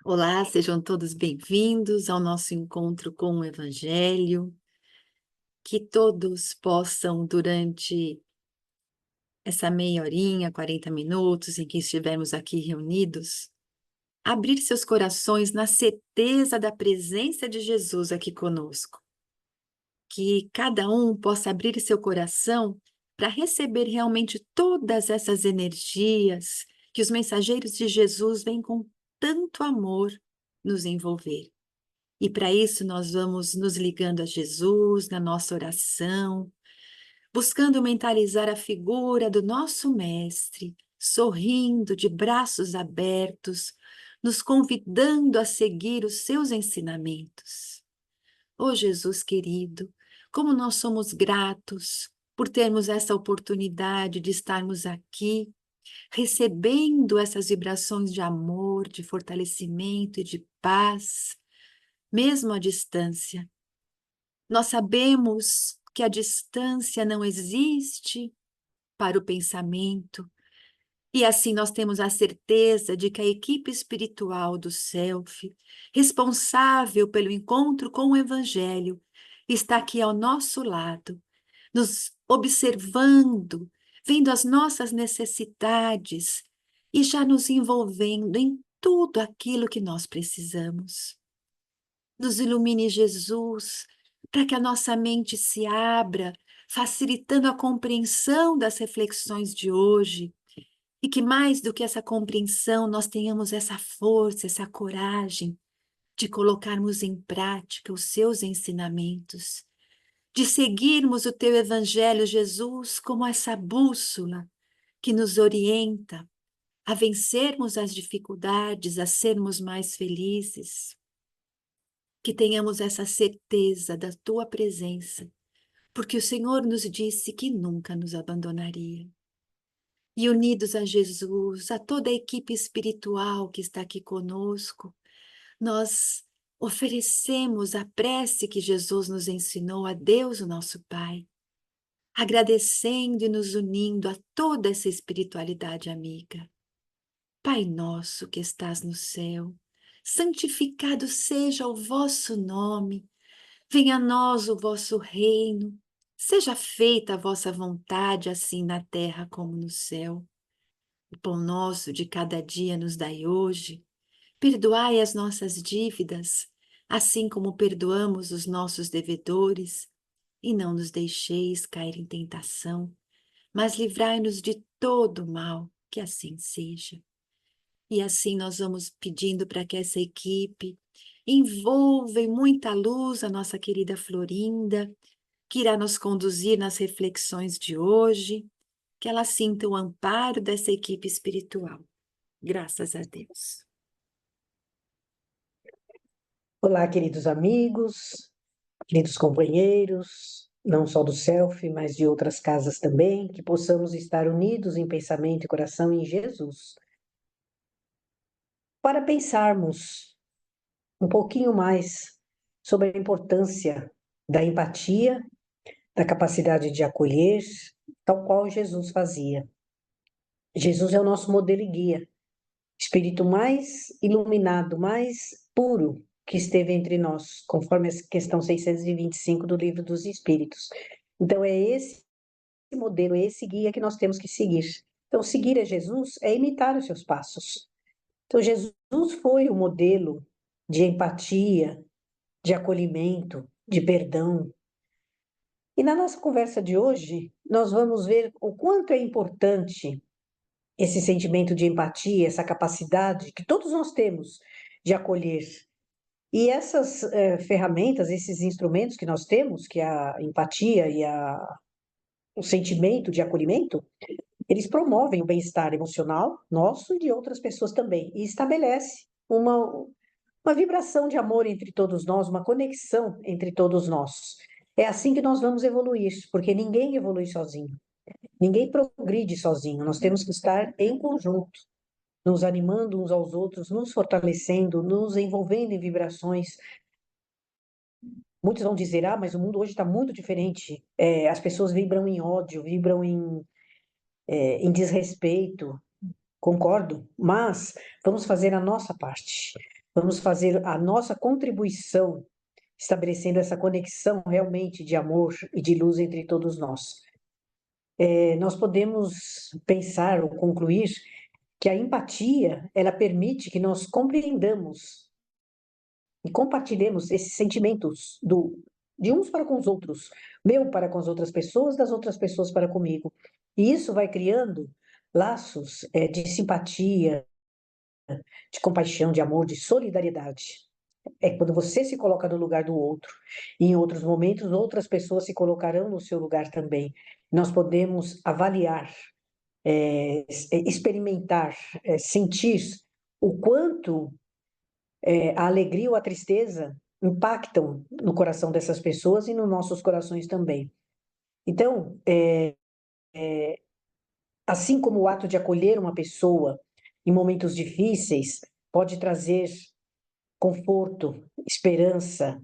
Olá, sejam todos bem-vindos ao nosso encontro com o Evangelho. Que todos possam, durante essa meia horinha, 40 minutos em que estivermos aqui reunidos, abrir seus corações na certeza da presença de Jesus aqui conosco. Que cada um possa abrir seu coração para receber realmente todas essas energias que os mensageiros de Jesus vêm com tanto amor nos envolver. E para isso nós vamos nos ligando a Jesus na nossa oração, buscando mentalizar a figura do nosso Mestre, sorrindo de braços abertos, nos convidando a seguir os seus ensinamentos. Oh Jesus querido, como nós somos gratos por termos essa oportunidade de estarmos aqui, recebendo essas vibrações de amor, de fortalecimento e de paz, mesmo à distância. Nós sabemos que a distância não existe para o pensamento, e assim nós temos a certeza de que a equipe espiritual do Self, responsável pelo encontro com o Evangelho, está aqui ao nosso lado, nos observando, vendo as nossas necessidades e já nos envolvendo em tudo aquilo que nós precisamos. Nos ilumine, Jesus, para que a nossa mente se abra, facilitando a compreensão das reflexões de hoje, e que mais do que essa compreensão, nós tenhamos essa força, essa coragem de colocarmos em prática os seus ensinamentos, de seguirmos o teu Evangelho, Jesus, como essa bússola que nos orienta a vencermos as dificuldades, a sermos mais felizes. Que tenhamos essa certeza da tua presença, porque o Senhor nos disse que nunca nos abandonaria. E unidos a Jesus, a toda a equipe espiritual que está aqui conosco, nós oferecemos a prece que Jesus nos ensinou a Deus, o nosso Pai, agradecendo e nos unindo a toda essa espiritualidade amiga. Pai nosso que estás no céu, santificado seja o vosso nome. Venha a nós o vosso reino, seja feita a vossa vontade, assim na terra como no céu. O pão nosso de cada dia nos dai hoje. Perdoai as nossas dívidas, assim como perdoamos os nossos devedores. E não nos deixeis cair em tentação, mas livrai-nos de todo o mal, que assim seja. E assim nós vamos pedindo para que essa equipe envolva em muita luz a nossa querida Florinda, que irá nos conduzir nas reflexões de hoje, que ela sinta o amparo dessa equipe espiritual. Graças a Deus. Olá, queridos amigos, queridos companheiros, não só do Self, mas de outras casas também, que possamos estar unidos em pensamento e coração em Jesus, para pensarmos um pouquinho mais sobre a importância da empatia, da capacidade de acolher, tal qual Jesus fazia. Jesus é o nosso modelo e guia, espírito mais iluminado, mais puro que esteve entre nós, conforme a questão 625 do Livro dos Espíritos. Então, é esse modelo, é esse guia que nós temos que seguir. Então, seguir a Jesus é imitar os seus passos. Então, Jesus foi o modelo de empatia, de acolhimento, de perdão. E na nossa conversa de hoje, nós vamos ver o quanto é importante esse sentimento de empatia, essa capacidade que todos nós temos de acolher. E essas ferramentas, esses instrumentos que nós temos, que é a empatia e o sentimento de acolhimento, eles promovem o bem-estar emocional nosso e de outras pessoas também, e estabelece uma vibração de amor entre todos nós, uma conexão entre todos nós. É assim que nós vamos evoluir, porque ninguém evolui sozinho, ninguém progride sozinho, nós temos que estar em conjunto, nos animando uns aos outros, nos fortalecendo, nos envolvendo em vibrações. Muitos vão dizer, mas o mundo hoje está muito diferente. As pessoas vibram em ódio, vibram em desrespeito. Concordo, mas vamos fazer a nossa parte. Vamos fazer a nossa contribuição, estabelecendo essa conexão realmente de amor e de luz entre todos nós. Nós podemos pensar ou concluir que a empatia, ela permite que nós compreendamos e compartilhemos esses sentimentos de uns para com os outros, meu para com as outras pessoas, das outras pessoas para comigo. E isso vai criando laços, de simpatia, de compaixão, de amor, de solidariedade. É quando você se coloca no lugar do outro. E em outros momentos, outras pessoas se colocarão no seu lugar também. Nós podemos avaliar, experimentar, sentir o quanto a alegria ou a tristeza impactam no coração dessas pessoas e nos nossos corações também. Então, assim como o ato de acolher uma pessoa em momentos difíceis pode trazer conforto, esperança,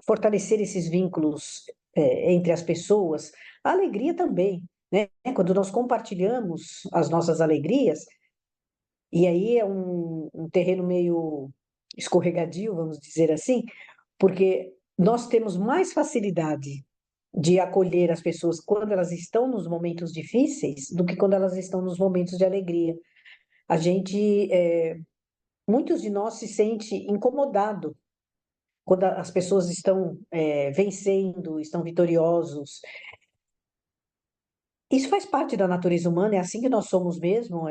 fortalecer esses vínculos, entre as pessoas, a alegria também, né? Quando nós compartilhamos as nossas alegrias, e aí é um terreno meio escorregadio, vamos dizer assim, porque nós temos mais facilidade de acolher as pessoas quando elas estão nos momentos difíceis do que quando elas estão nos momentos de alegria. A gente, muitos de nós se sente incomodado quando as pessoas estão vencendo, estão vitoriosos. Isso faz parte da natureza humana, é assim que nós somos mesmo,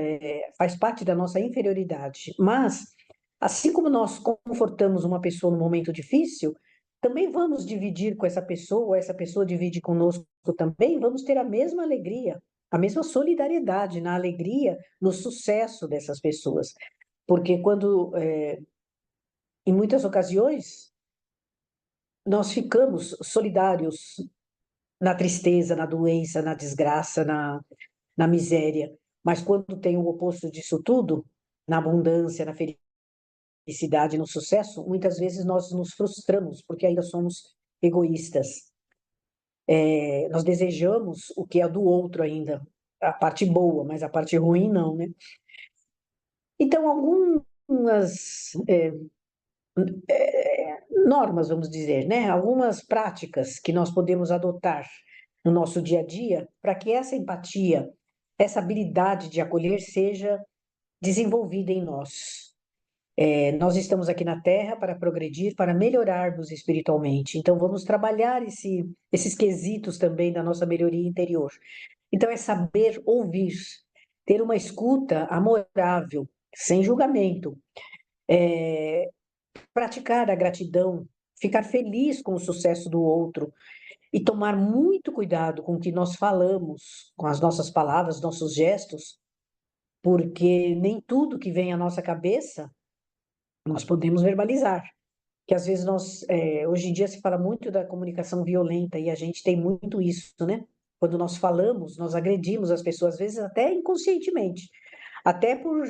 faz parte da nossa inferioridade. Mas, assim como nós confortamos uma pessoa no momento difícil, também vamos dividir com essa pessoa divide conosco também, vamos ter a mesma alegria, a mesma solidariedade na alegria, no sucesso dessas pessoas. Porque quando, em muitas ocasiões, nós ficamos solidários na tristeza, na doença, na desgraça, na miséria. Mas quando tem o oposto disso tudo, na abundância, na felicidade, no sucesso, muitas vezes nós nos frustramos, porque ainda somos egoístas. Nós desejamos o que é do outro ainda, a parte boa, mas a parte ruim não, né? Então, algumas normas, vamos dizer, né? Algumas práticas que nós podemos adotar no nosso dia a dia para que essa empatia, essa habilidade de acolher seja desenvolvida em nós. Nós estamos aqui na Terra para progredir, para melhorarmos espiritualmente. Então, vamos trabalhar esses quesitos também da nossa melhoria interior. Então, é saber ouvir, ter uma escuta amorável, sem julgamento, praticar a gratidão, ficar feliz com o sucesso do outro e tomar muito cuidado com o que nós falamos, com as nossas palavras, nossos gestos, porque nem tudo que vem à nossa cabeça nós podemos verbalizar. Que às vezes hoje em dia se fala muito da comunicação violenta e a gente tem muito isso, né? Quando nós falamos, nós agredimos as pessoas, às vezes até inconscientemente, até por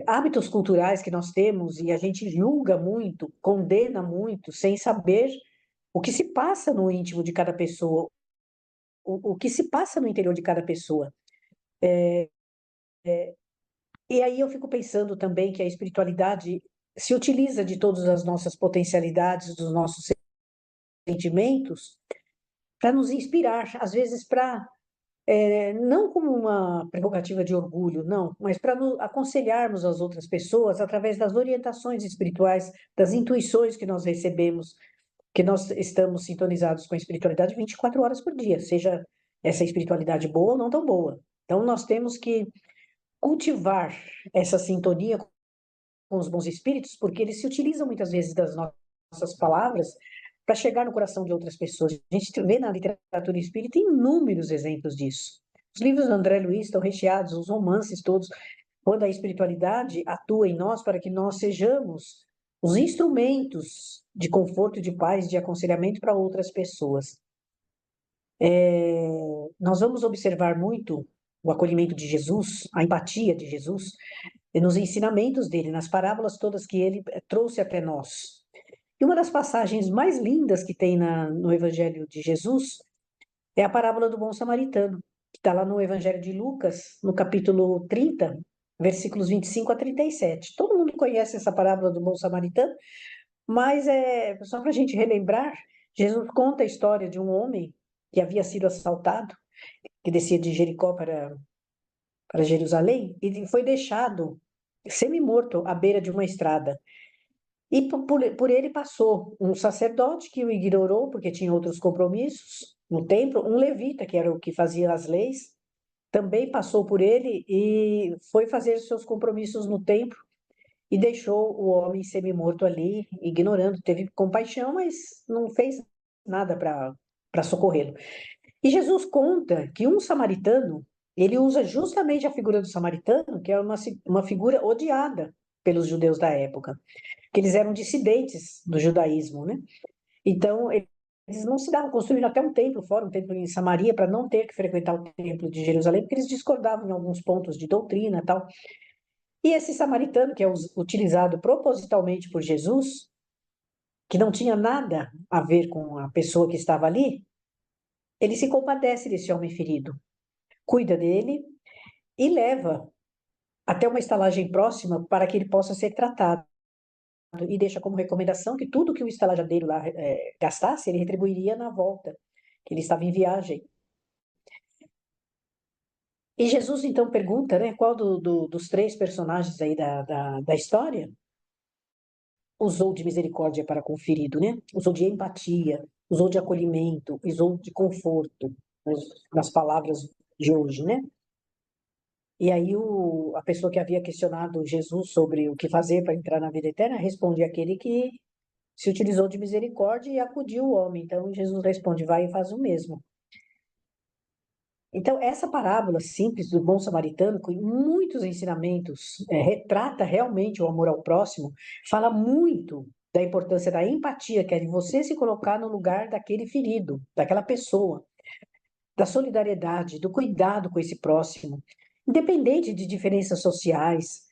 hábitos culturais que nós temos e a gente julga muito, condena muito, sem saber o que se passa no íntimo de cada pessoa, o que se passa no interior de cada pessoa. E aí eu fico pensando também que a espiritualidade se utiliza de todas as nossas potencialidades, dos nossos sentimentos, para nos inspirar, às vezes para, não como uma prerrogativa de orgulho, não, mas para aconselharmos as outras pessoas através das orientações espirituais, das intuições que nós recebemos, que nós estamos sintonizados com a espiritualidade 24 horas por dia, seja essa espiritualidade boa ou não tão boa. Então, nós temos que cultivar essa sintonia com os bons espíritos, porque eles se utilizam muitas vezes das nossas palavras para chegar no coração de outras pessoas. A gente vê na literatura espírita inúmeros exemplos disso. Os livros do André Luiz estão recheados, os romances todos, quando a espiritualidade atua em nós para que nós sejamos os instrumentos de conforto, de paz, de aconselhamento para outras pessoas. Nós vamos observar muito o acolhimento de Jesus, a empatia de Jesus, nos ensinamentos dele, nas parábolas todas que ele trouxe até nós. E uma das passagens mais lindas que tem no Evangelho de Jesus é a parábola do bom samaritano, que está lá no Evangelho de Lucas, no capítulo 30, versículos 25 a 37. Todo mundo conhece essa parábola do bom samaritano, mas só para a gente relembrar, Jesus conta a história de um homem que havia sido assaltado, que descia de Jericó para Jerusalém, e foi deixado semi-morto à beira de uma estrada. E por ele passou um sacerdote que o ignorou, porque tinha outros compromissos no templo, um levita, que era o que fazia as leis, também passou por ele e foi fazer seus compromissos no templo e deixou o homem semi-morto ali, ignorando. Teve compaixão, mas não fez nada para socorrê-lo. E Jesus conta que um samaritano, ele usa justamente a figura do samaritano, que é uma figura odiada pelos judeus da época, que eles eram dissidentes do judaísmo, né? Então, eles não se davam, construindo até um templo fora, um templo em Samaria, para não ter que frequentar o templo de Jerusalém, porque eles discordavam em alguns pontos de doutrina e tal. E esse samaritano, que é utilizado propositalmente por Jesus, que não tinha nada a ver com a pessoa que estava ali, ele se compadece desse homem ferido, cuida dele e leva até uma estalagem próxima para que ele possa ser tratado. E deixa como recomendação que tudo que o estalajadeiro lá gastasse, ele retribuiria na volta, que ele estava em viagem. E Jesus então pergunta, né, qual dos três personagens aí da história usou de misericórdia para com o ferido, né? Usou de empatia, usou de acolhimento, usou de conforto, nas palavras de hoje, né? E aí a pessoa que havia questionado Jesus sobre o que fazer para entrar na vida eterna responde aquele que se utilizou de misericórdia e acudiu o homem. Então Jesus responde, vai e faz o mesmo. Então, essa parábola simples do bom samaritano, com muitos ensinamentos, retrata realmente o amor ao próximo, fala muito da importância da empatia, que é de você se colocar no lugar daquele ferido, daquela pessoa, da solidariedade, do cuidado com esse próximo, independente de diferenças sociais,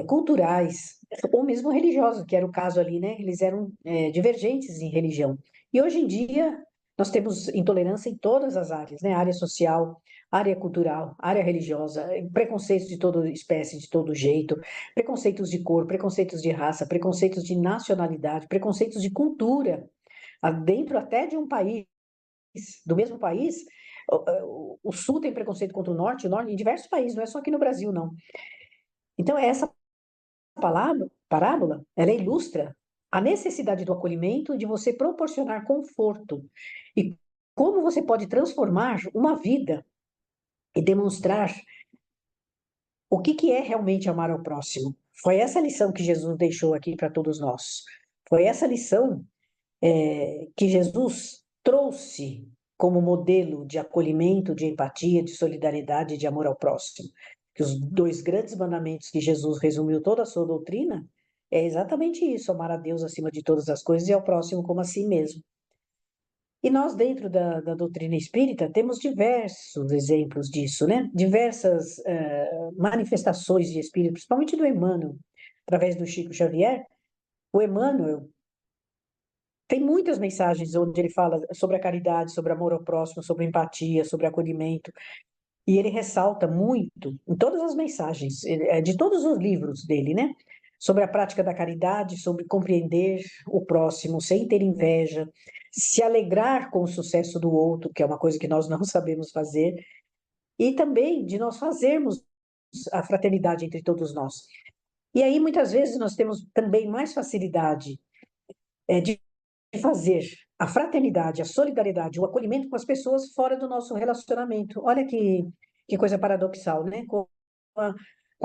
culturais, ou mesmo religiosas, que era o caso ali, né? Eles eram divergentes em religião. E hoje em dia, nós temos intolerância em todas as áreas, né? Área social, área cultural, área religiosa, preconceitos de toda espécie, de todo jeito, preconceitos de cor, preconceitos de raça, preconceitos de nacionalidade, preconceitos de cultura, dentro até de um país, do mesmo país, o Sul tem preconceito contra o Norte em diversos países, não é só aqui no Brasil, não. Então, essa parábola, ela ilustra a necessidade do acolhimento e de você proporcionar conforto. E como você pode transformar uma vida e demonstrar o que é realmente amar ao próximo. Foi essa lição que Jesus deixou aqui para todos nós. Foi essa lição que Jesus trouxe como modelo de acolhimento, de empatia, de solidariedade e de amor ao próximo. Que os dois grandes mandamentos que Jesus resumiu toda a sua doutrina é exatamente isso: amar a Deus acima de todas as coisas e ao próximo como a si mesmo. E nós, dentro da doutrina espírita, temos diversos exemplos disso, né? Diversas manifestações de espírito, principalmente do Emmanuel, através do Chico Xavier. O Emmanuel tem muitas mensagens onde ele fala sobre a caridade, sobre amor ao próximo, sobre empatia, sobre acolhimento. E ele ressalta muito, em todas as mensagens, de todos os livros dele, né? Sobre a prática da caridade, sobre compreender o próximo sem ter inveja, se alegrar com o sucesso do outro, que é uma coisa que nós não sabemos fazer, e também de nós fazermos a fraternidade entre todos nós. E aí, muitas vezes, nós temos também mais facilidade de fazer a fraternidade, a solidariedade, o acolhimento com as pessoas fora do nosso relacionamento. Olha que coisa paradoxal, né? Com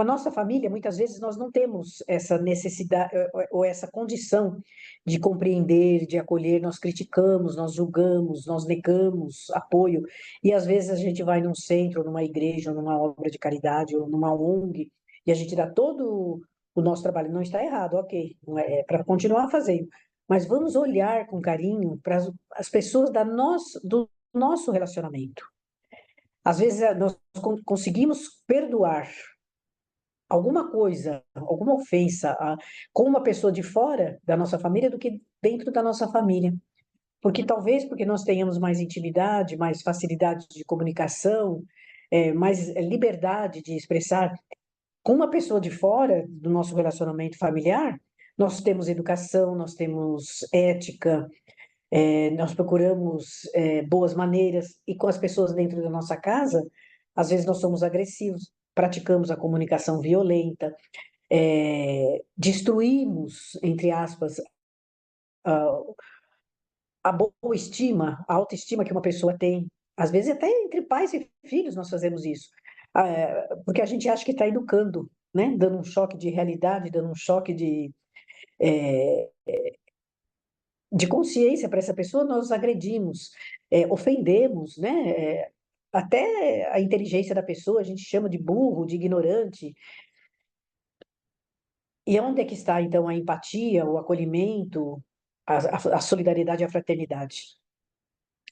a nossa família, muitas vezes nós não temos essa necessidade ou essa condição de compreender, de acolher, nós criticamos, nós julgamos, nós negamos apoio, e às vezes a gente vai num centro, numa igreja, ou numa obra de caridade, ou numa ONG, e a gente dá todo o nosso trabalho. Não está errado, ok, para continuar fazendo, mas vamos olhar com carinho para as pessoas do nosso relacionamento. Às vezes nós conseguimos perdoar alguma coisa, alguma ofensa com uma pessoa de fora da nossa família do que dentro da nossa família. Porque talvez porque nós tenhamos mais intimidade, mais facilidade de comunicação, mais liberdade de expressar Com uma pessoa de fora do nosso relacionamento familiar, nós temos educação, nós temos ética, nós procuramos boas maneiras, e com as pessoas dentro da nossa casa, às vezes nós somos agressivos, praticamos a comunicação violenta, destruímos, entre aspas, a boa estima, a autoestima que uma pessoa tem. Às vezes, até entre pais e filhos, nós fazemos isso. Porque a gente acha que está educando, né? Dando um choque de realidade, dando um choque de consciência para essa pessoa, nós agredimos, ofendemos, né? Até a inteligência da pessoa, a gente chama de burro, de ignorante. E onde é que está, então, a empatia, o acolhimento, a solidariedade e a fraternidade?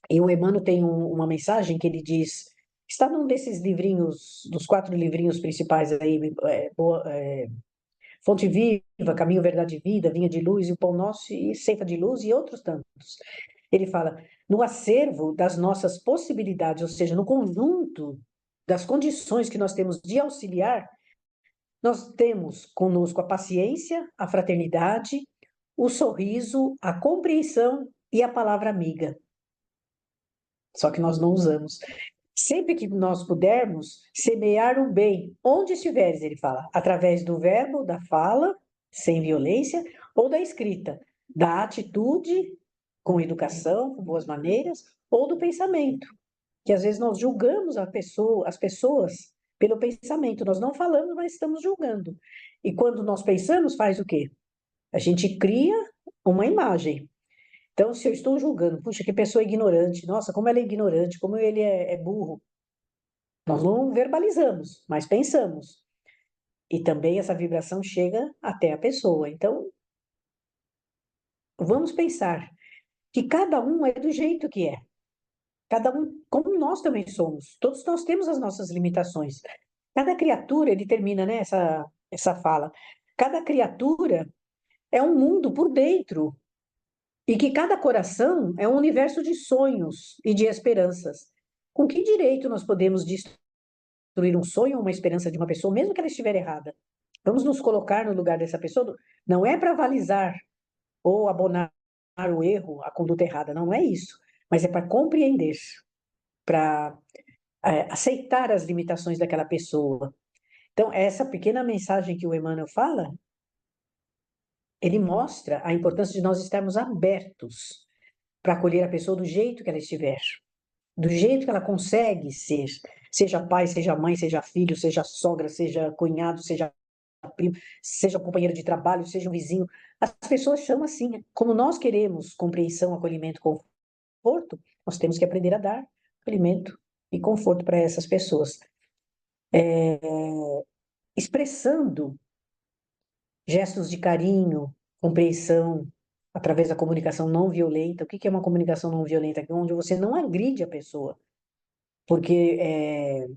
E o Emmanuel tem uma mensagem que ele diz, está num desses livrinhos, dos 4 livrinhos principais aí, Fonte Viva, Caminho, Verdade e Vida, Vinha de Luz e o Pão Nosso e Ceifa de Luz e outros tantos. Ele fala, no acervo das nossas possibilidades, ou seja, no conjunto das condições que nós temos de auxiliar, nós temos conosco a paciência, a fraternidade, o sorriso, a compreensão e a palavra amiga. Só que nós não usamos. Sempre que nós pudermos, semear o bem, onde estiveres, ele fala, através do verbo, da fala, sem violência, ou da escrita, da atitude, com educação, com boas maneiras, ou do pensamento, que às vezes nós julgamos as pessoas pelo pensamento, nós não falamos, mas estamos julgando. E quando nós pensamos, faz o quê? A gente cria uma imagem. Então, se eu estou julgando, puxa, que pessoa ignorante, nossa, como ela é ignorante, como ele é burro, nós não verbalizamos, mas pensamos. E também essa vibração chega até a pessoa. Então, vamos pensar que cada um é do jeito que é. Cada um, como nós também somos. Todos nós temos as nossas limitações. Cada criatura, ele termina, né, essa fala. Cada criatura é um mundo por dentro. E que cada coração é um universo de sonhos e de esperanças. Com que direito nós podemos destruir um sonho ou uma esperança de uma pessoa, mesmo que ela estiver errada? Vamos nos colocar no lugar dessa pessoa. Não é para avalizar ou abonar o erro, a conduta errada, não é isso. Mas é para compreender, para aceitar as limitações daquela pessoa. Então, essa pequena mensagem que o Emmanuel fala, ele mostra a importância de nós estarmos abertos para acolher a pessoa do jeito que ela estiver, do jeito que ela consegue ser, seja pai, seja mãe, seja filho, seja sogra, seja cunhado, seja primo, seja um companheiro de trabalho, seja um vizinho. As pessoas chamam assim. Como nós queremos compreensão, acolhimento, conforto, nós temos que aprender a dar acolhimento e conforto para essas pessoas. Expressando gestos de carinho, compreensão, através da comunicação não violenta. O que é uma comunicação não violenta? Onde você não agride a pessoa. Porque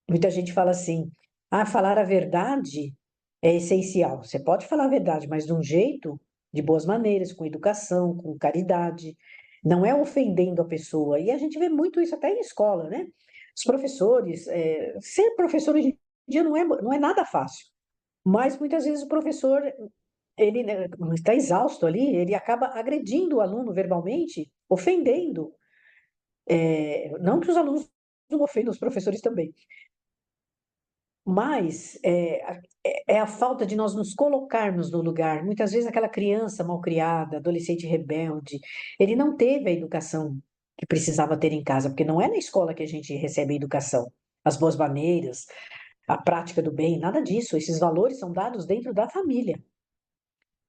muita gente fala assim, falar a verdade é essencial. Você pode falar a verdade, mas de um jeito, de boas maneiras, com educação, com caridade. Não é ofendendo a pessoa. E a gente vê muito isso até em escola, né? Os professores, ser professor hoje em dia não é nada fácil. Mas muitas vezes o professor, ele, né, está exausto ali, ele acaba agredindo o aluno verbalmente, ofendendo. Não que os alunos não ofendam os professores também, mas é a falta de nós nos colocarmos no lugar. Muitas vezes aquela criança malcriada, adolescente rebelde, ele não teve a educação que precisava ter em casa, porque não é na escola que a gente recebe a educação, as boas maneiras, a prática do bem, nada disso. Esses valores são dados dentro da família.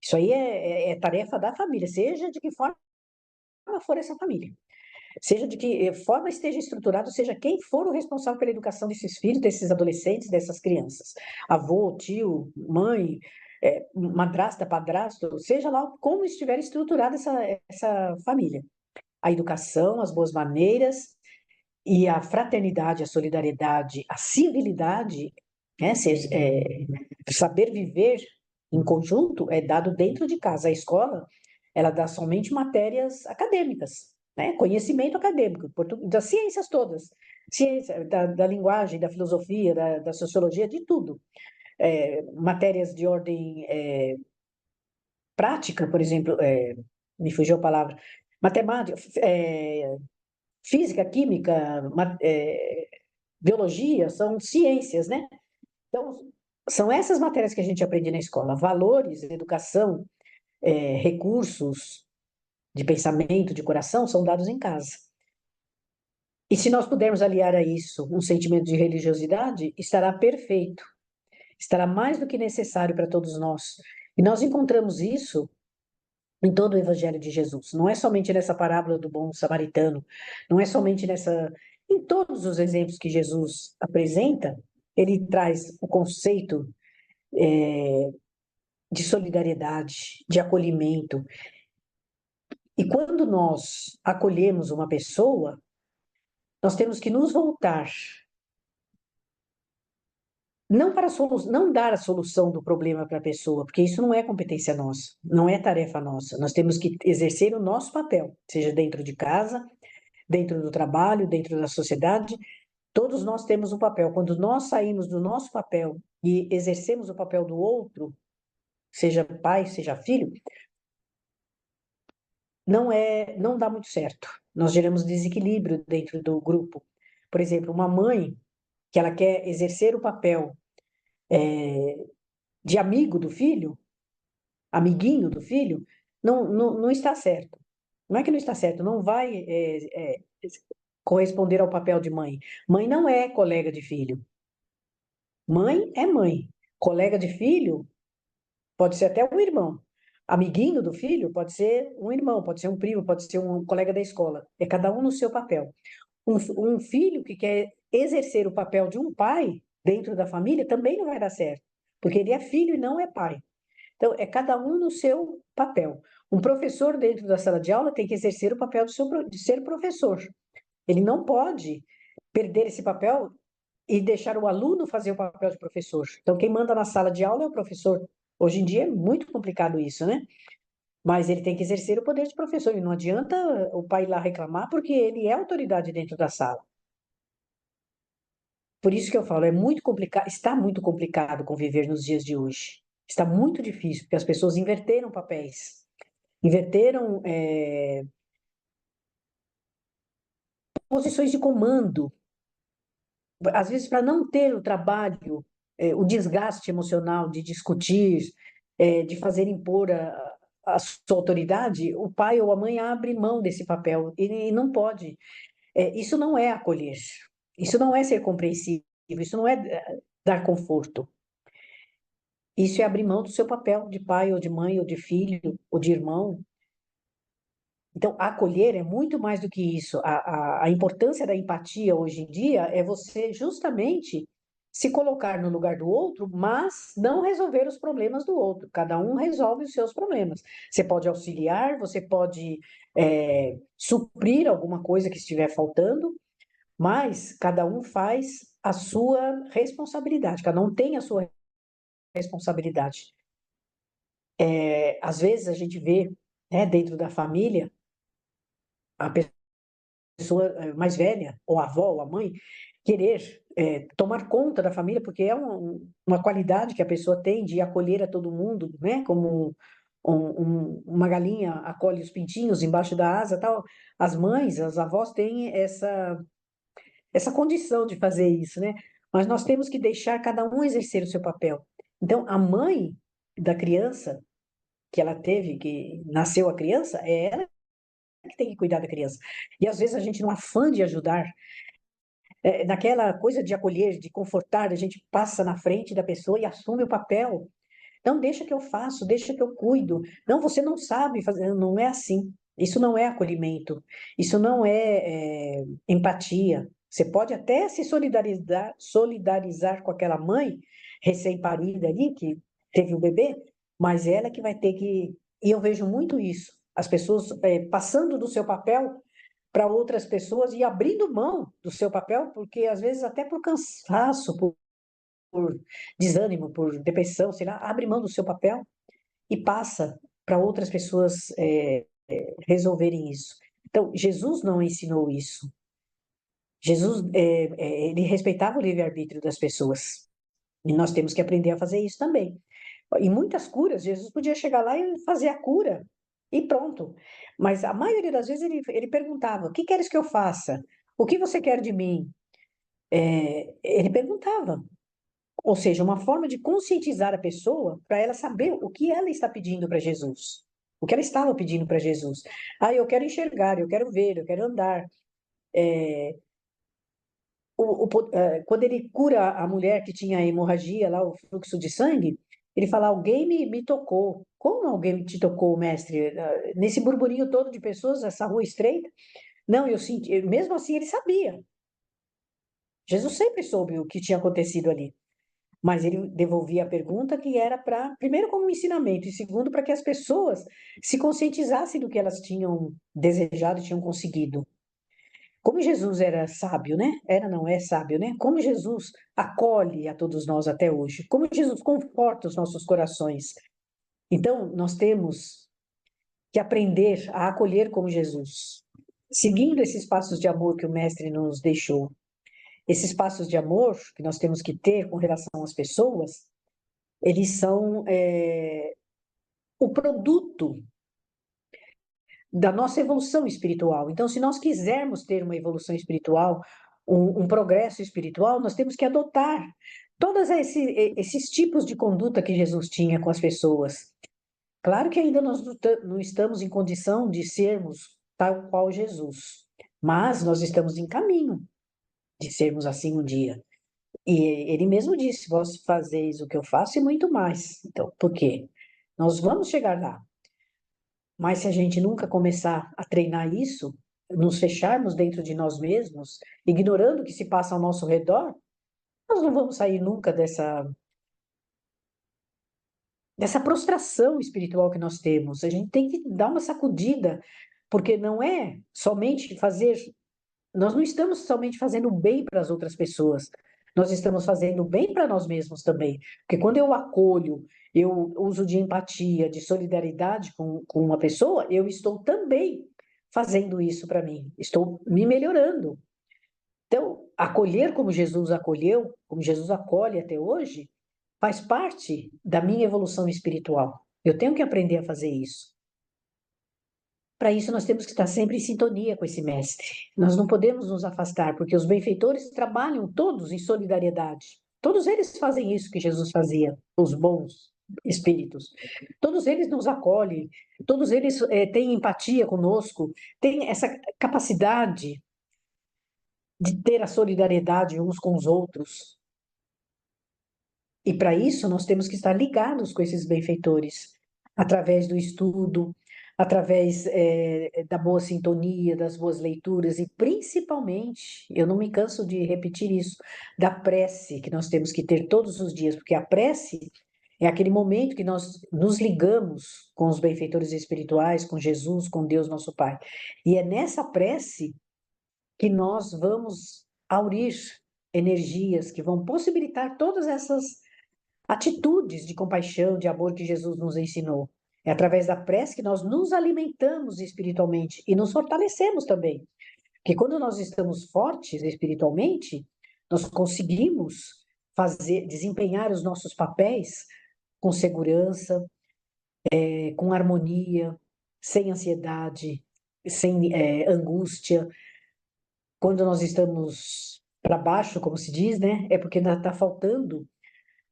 Isso aí é tarefa da família, seja de que forma for essa família. Seja de que forma esteja estruturado, seja quem for o responsável pela educação desses filhos, desses adolescentes, dessas crianças. Avô, tio, mãe, madrasta, padrasto, seja lá como estiver estruturada essa família. A educação, as boas maneiras e a fraternidade, a solidariedade, a civilidade, né, saber viver em conjunto é dado dentro de casa. A escola, ela dá somente matérias acadêmicas, né? Conhecimento acadêmico, das ciências todas, ciência, da linguagem, da filosofia, da sociologia, de tudo. matérias de ordem prática, por exemplo, me fugiu a palavra, matemática, física, química, biologia, são ciências, né? Então, são essas matérias que a gente aprende na escola: valores, educação, recursos de pensamento, de coração, são dados em casa. E se nós pudermos aliar a isso um sentimento de religiosidade, estará perfeito, estará mais do que necessário para todos nós. E nós encontramos isso em todo o Evangelho de Jesus. Não é somente nessa parábola do bom samaritano, não é somente nessa. Em todos os exemplos que Jesus apresenta, ele traz o conceito de solidariedade, de acolhimento. E quando nós acolhemos uma pessoa, nós temos que nos voltar, não para não dar a solução do problema para a pessoa, porque isso não é competência nossa, não é tarefa nossa. Nós temos que exercer o nosso papel, seja dentro de casa, dentro do trabalho, dentro da sociedade. Todos nós temos um papel. Quando nós saímos do nosso papel e exercemos o papel do outro, seja pai, seja filho, não dá muito certo. Nós geramos desequilíbrio dentro do grupo. Por exemplo, uma mãe que ela quer exercer o papel de amigo do filho, amiguinho do filho, não está certo. Não é que não está certo, não vai corresponder ao papel de mãe. Mãe não é colega de filho. Mãe é mãe. Colega de filho pode ser até um irmão. Amiguinho do filho pode ser um irmão, pode ser um primo, pode ser um colega da escola. É cada um no seu papel. Um filho que quer exercer o papel de um pai dentro da família também não vai dar certo, porque ele é filho e não é pai. Então, é cada um no seu papel. Um professor dentro da sala de aula tem que exercer o papel de ser professor. Ele não pode perder esse papel e deixar o aluno fazer o papel de professor. Então, quem manda na sala de aula é o professor. Hoje em dia é muito complicado isso, né? Mas ele tem que exercer o poder de professor. E não adianta o pai ir lá reclamar, porque ele é autoridade dentro da sala. Por isso que eu falo, é muito complicado, está muito complicado conviver nos dias de hoje. Está muito difícil, porque as pessoas inverteram papéis, inverteram posições de comando. Às vezes, para não ter o trabalho, o desgaste emocional de discutir, de fazer impor a sua autoridade, o pai ou a mãe abre mão desse papel e não pode. Isso não é acolher, isso não é ser compreensível, isso não é dar conforto. Isso é abrir mão do seu papel de pai, ou de mãe, ou de filho, ou de irmão. Então, acolher é muito mais do que isso. A importância da empatia hoje em dia é você justamente se colocar no lugar do outro, mas não resolver os problemas do outro. Cada um resolve os seus problemas. Você pode auxiliar, você pode suprir alguma coisa que estiver faltando, mas cada um faz a sua responsabilidade, cada um tem a sua responsabilidade. Às vezes a gente vê, né, dentro da família, a pessoa mais velha, ou a avó, ou a mãe, querer tomar conta da família, porque é uma qualidade que a pessoa tem de acolher a todo mundo, né? Como uma galinha acolhe os pintinhos embaixo da asa, tal. As mães, as avós têm essa condição de fazer isso, né? Mas nós temos que deixar cada um exercer o seu papel. Então, a mãe da criança que ela teve, que nasceu a criança, é ela que tem que cuidar da criança. E às vezes a gente, no afã de ajudar, naquela coisa de acolher, de confortar, a gente passa na frente da pessoa e assume o papel. Não, deixa que eu faço, deixa que eu cuido. Não, você não sabe fazer, não é assim. Isso não é acolhimento, isso não é empatia. Você pode até se solidarizar com aquela mãe recém-parida ali, que teve o bebê, mas ela que vai ter que. E eu vejo muito isso, as pessoas passando do seu papel para outras pessoas e abrindo mão do seu papel, porque às vezes até por cansaço, por desânimo, por depressão, sei lá, abre mão do seu papel e passa para outras pessoas resolverem isso. Então, Jesus não ensinou isso. Jesus, ele respeitava o livre-arbítrio das pessoas. E nós temos que aprender a fazer isso também. Em muitas curas, Jesus podia chegar lá e fazer a cura e pronto. Mas a maioria das vezes ele perguntava: O que queres que eu faça? O que você quer de mim? Ele perguntava. Ou seja, uma forma de conscientizar a pessoa para ela saber o que ela está pedindo para Jesus. O que ela estava pedindo para Jesus. Ah, eu quero enxergar, eu quero ver, eu quero andar. Quando ele cura a mulher que tinha hemorragia, lá, o fluxo de sangue, ele fala: Alguém me tocou. Como alguém te tocou, mestre? Nesse burburinho todo de pessoas, essa rua estreita? Não, eu senti. Mesmo assim, ele sabia. Jesus sempre soube o que tinha acontecido ali. Mas ele devolvia a pergunta que era para, primeiro, como um ensinamento, e segundo, para que as pessoas se conscientizassem do que elas tinham desejado e tinham conseguido. Como Jesus era sábio, né? Era, não é sábio, né? Como Jesus acolhe a todos nós até hoje. Como Jesus conforta os nossos corações. Então, nós temos que aprender a acolher como Jesus, seguindo esses passos de amor que o Mestre nos deixou. Esses passos de amor que nós temos que ter com relação às pessoas, eles são o produto da nossa evolução espiritual. Então, se nós quisermos ter uma evolução espiritual, um progresso espiritual, nós temos que adotar todos esses tipos de conduta que Jesus tinha com as pessoas. Claro que ainda nós não estamos em condição de sermos tal qual Jesus, mas nós estamos em caminho de sermos assim um dia. E ele mesmo disse: Vós fazeis o que eu faço e muito mais. Então, por quê? Nós vamos chegar lá. Mas se a gente nunca começar a treinar isso, nos fecharmos dentro de nós mesmos, ignorando o que se passa ao nosso redor, nós não vamos sair nunca dessa prostração espiritual que nós temos. A gente tem que dar uma sacudida, porque não é somente fazer. Nós não estamos somente fazendo bem para as outras pessoas, nós estamos fazendo bem para nós mesmos também. Porque quando eu acolho, eu uso de empatia, de solidariedade com uma pessoa, eu estou também fazendo isso para mim, estou me melhorando. Então, acolher como Jesus acolheu, como Jesus acolhe até hoje, faz parte da minha evolução espiritual. Eu tenho que aprender a fazer isso. Para isso, nós temos que estar sempre em sintonia com esse mestre. Nós não podemos nos afastar, porque os benfeitores trabalham todos em solidariedade. Todos eles fazem isso que Jesus fazia, os bons espíritos. Todos eles nos acolhem, todos eles têm empatia conosco, têm essa capacidade de ter a solidariedade uns com os outros. E para isso, nós temos que estar ligados com esses benfeitores, através do estudo, através da boa sintonia, das boas leituras e principalmente, eu não me canso de repetir isso, da prece que nós temos que ter todos os dias, porque a prece é aquele momento que nós nos ligamos com os benfeitores espirituais, com Jesus, com Deus nosso Pai. E é nessa prece que nós vamos aurir energias que vão possibilitar todas essas atitudes de compaixão, de amor que Jesus nos ensinou. É através da prece que nós nos alimentamos espiritualmente e nos fortalecemos também. Porque quando nós estamos fortes espiritualmente, nós conseguimos desempenhar os nossos papéis com segurança, com harmonia, sem ansiedade, sem angústia. Quando nós estamos para baixo, como se diz, né? É porque ainda está faltando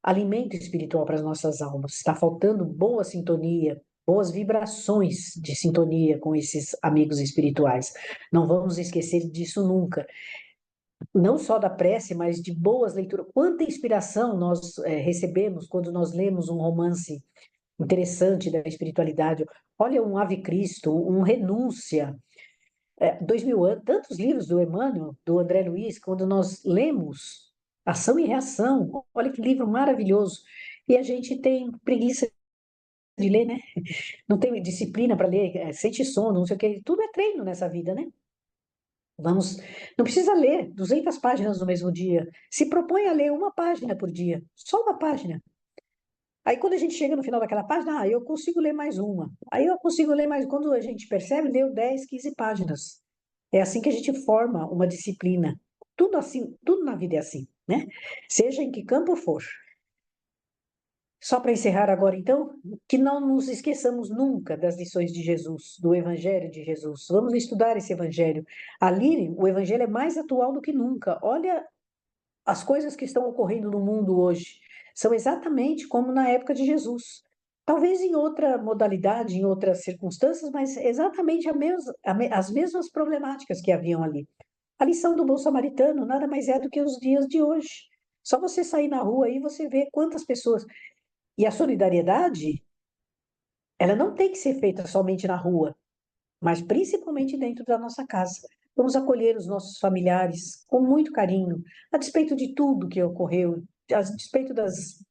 alimento espiritual para as nossas almas. Está faltando boa sintonia, boas vibrações de sintonia com esses amigos espirituais. Não vamos esquecer disso nunca. Não só da prece, mas de boas leituras. Quanta inspiração nós recebemos quando nós lemos um romance interessante da espiritualidade. Olha, um Ave Cristo, um Renúncia, 2000 anos, tantos livros do Emmanuel, do André Luiz, quando nós lemos Ação e Reação, olha que livro maravilhoso. E a gente tem preguiça de ler, né? Não tem disciplina para ler, sente sono, não sei o quê. Tudo é treino nessa vida, né? Vamos, não precisa ler 200 páginas no mesmo dia. Se propõe a ler uma página por dia, só uma página. Aí quando a gente chega no final daquela página, eu consigo ler mais uma. Aí eu consigo ler mais, quando a gente percebe, leu 10, 15 páginas. É assim que a gente forma uma disciplina. Tudo assim, tudo na vida é assim, né? Seja em que campo for. Só para encerrar agora, então, que não nos esqueçamos nunca das lições de Jesus, do Evangelho de Jesus. Vamos estudar esse Evangelho. Ali, o Evangelho é mais atual do que nunca. Olha as coisas que estão ocorrendo no mundo hoje. São exatamente como na época de Jesus. Talvez em outra modalidade, em outras circunstâncias, mas exatamente as mesmas problemáticas que haviam ali. A lição do bom samaritano nada mais é do que os dias de hoje. Só você sair na rua aí, você vê quantas pessoas. E a solidariedade, ela não tem que ser feita somente na rua, mas principalmente dentro da nossa casa. Vamos acolher os nossos familiares com muito carinho, a despeito de tudo que ocorreu, a despeito das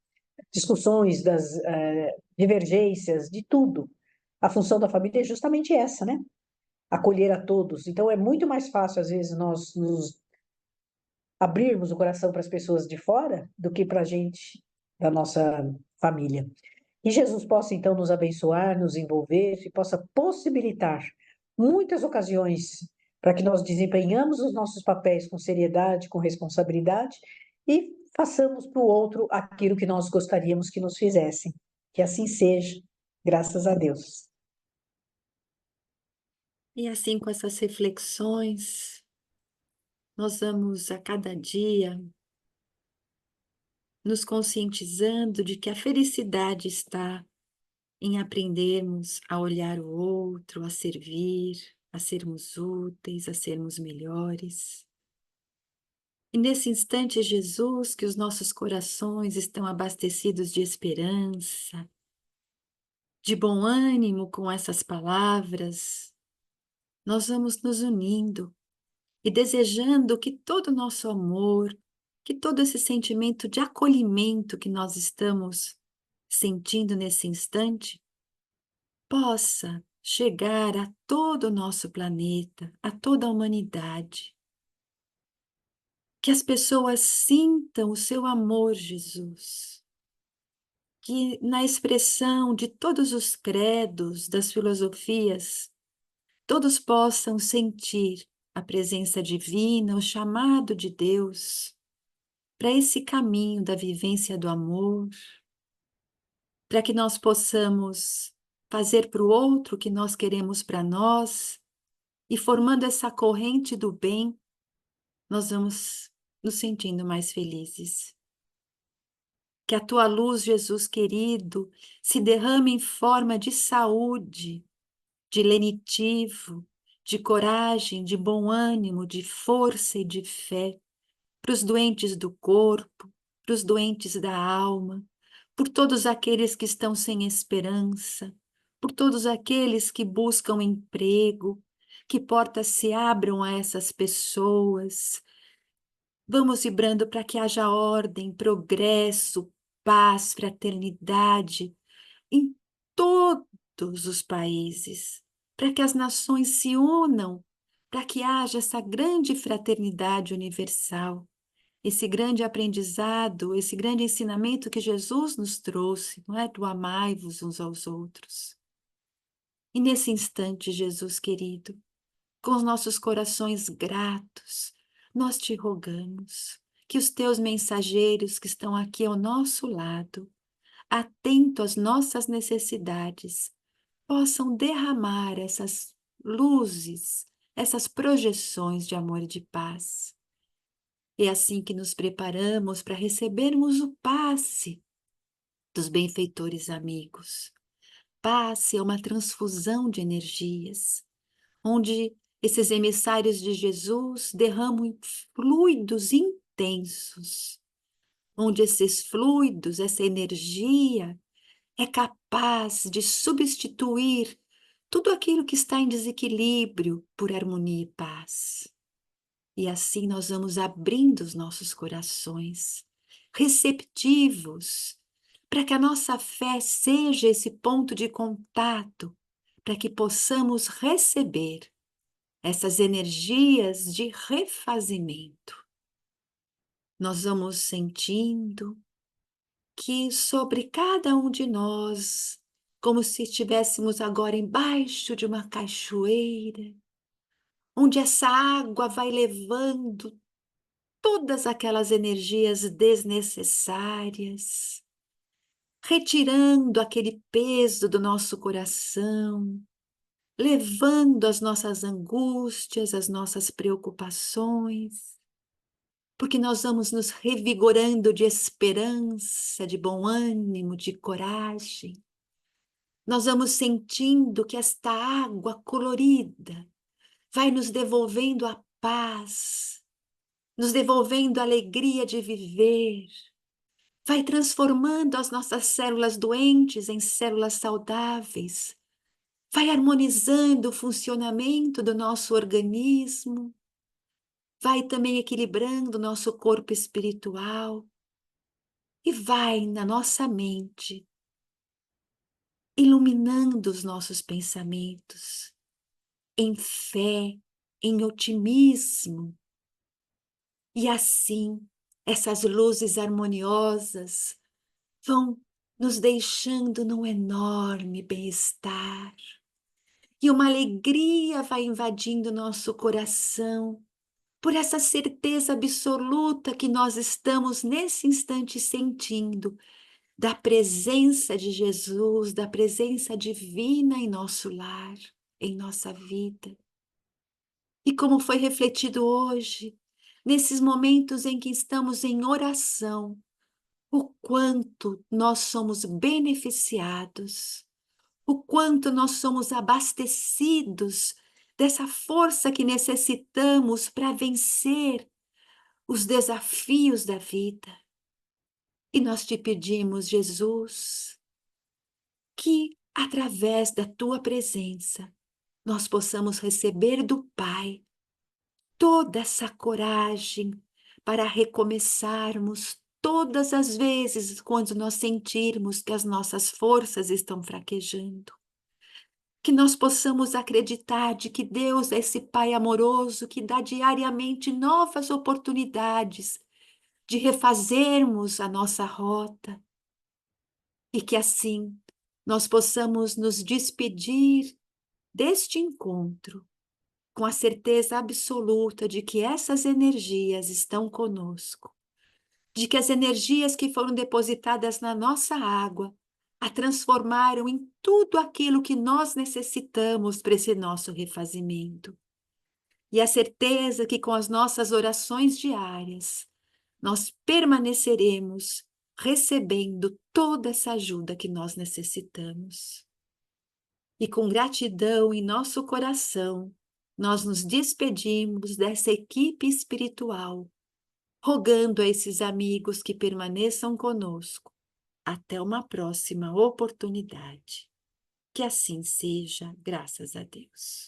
discussões, das divergências, de tudo. A função da família é justamente essa, né? Acolher a todos. Então é muito mais fácil, às vezes, nós nos abrirmos o coração para as pessoas de fora do que para a gente da nossa família. Que Jesus possa, então, nos abençoar, nos envolver e possa possibilitar muitas ocasiões para que nós desempenhamos os nossos papéis com seriedade, com responsabilidade e façamos para o outro aquilo que nós gostaríamos que nos fizessem. Que assim seja, graças a Deus. E assim, com essas reflexões, nós vamos a cada dia nos conscientizando de que a felicidade está em aprendermos a olhar o outro, a servir, a sermos úteis, a sermos melhores. E nesse instante, Jesus, que os nossos corações estão abastecidos de esperança, de bom ânimo com essas palavras, nós vamos nos unindo e desejando que todo o nosso amor, que todo esse sentimento de acolhimento que nós estamos sentindo nesse instante, possa chegar a todo o nosso planeta, a toda a humanidade. Que as pessoas sintam o seu amor, Jesus. Que na expressão de todos os credos, das filosofias, todos possam sentir a presença divina, o chamado de Deus para esse caminho da vivência do amor, para que nós possamos fazer para o outro o que nós queremos para nós, e formando essa corrente do bem, nós vamos nos sentindo mais felizes. Que a tua luz, Jesus querido, se derrame em forma de saúde, de lenitivo, de coragem, de bom ânimo, de força e de fé, para os doentes do corpo, para os doentes da alma, por todos aqueles que estão sem esperança, por todos aqueles que buscam emprego, que portas se abram a essas pessoas. Vamos vibrando para que haja ordem, progresso, paz, fraternidade em todos os países, para que as nações se unam, para que haja essa grande fraternidade universal, esse grande aprendizado, esse grande ensinamento que Jesus nos trouxe, não é? Do amai-vos uns aos outros. E nesse instante, Jesus querido, com os nossos corações gratos, nós te rogamos que os teus mensageiros que estão aqui ao nosso lado, atento às nossas necessidades, possam derramar essas luzes, essas projeções de amor e de paz. É assim que nos preparamos para recebermos o passe dos benfeitores amigos. Passe é uma transfusão de energias, onde esses emissários de Jesus derramam fluidos intensos, onde esses fluidos, essa energia, é capaz de substituir tudo aquilo que está em desequilíbrio por harmonia e paz. E assim nós vamos abrindo os nossos corações, receptivos, para que a nossa fé seja esse ponto de contato, para que possamos receber essas energias de refazimento. Nós vamos sentindo que sobre cada um de nós, como se estivéssemos agora embaixo de uma cachoeira, onde essa água vai levando todas aquelas energias desnecessárias, retirando aquele peso do nosso coração, levando as nossas angústias, as nossas preocupações, porque nós vamos nos revigorando de esperança, de bom ânimo, de coragem. Nós vamos sentindo que esta água colorida vai nos devolvendo a paz, nos devolvendo a alegria de viver, vai transformando as nossas células doentes em células saudáveis, vai harmonizando o funcionamento do nosso organismo, vai também equilibrando o nosso corpo espiritual e vai na nossa mente, iluminando os nossos pensamentos em fé, em otimismo. E assim, essas luzes harmoniosas vão nos deixando num enorme bem-estar. E uma alegria vai invadindo nosso coração, por essa certeza absoluta que nós estamos nesse instante sentindo da presença de Jesus, da presença divina em nosso lar, em nossa vida. E como foi refletido hoje, nesses momentos em que estamos em oração, o quanto nós somos beneficiados, o quanto nós somos abastecidos dessa força que necessitamos para vencer os desafios da vida. E nós te pedimos, Jesus, que através da tua presença nós possamos receber do Pai toda essa coragem para recomeçarmos todas as vezes quando nós sentirmos que as nossas forças estão fraquejando. Que nós possamos acreditar de que Deus é esse Pai amoroso que dá diariamente novas oportunidades de refazermos a nossa rota e que assim nós possamos nos despedir deste encontro com a certeza absoluta de que essas energias estão conosco, de que as energias que foram depositadas na nossa água a transformaram em tudo aquilo que nós necessitamos para esse nosso refazimento. E a certeza que com as nossas orações diárias, nós permaneceremos recebendo toda essa ajuda que nós necessitamos. E com gratidão em nosso coração, nós nos despedimos dessa equipe espiritual, rogando a esses amigos que permaneçam conosco. Até uma próxima oportunidade. Que assim seja, graças a Deus.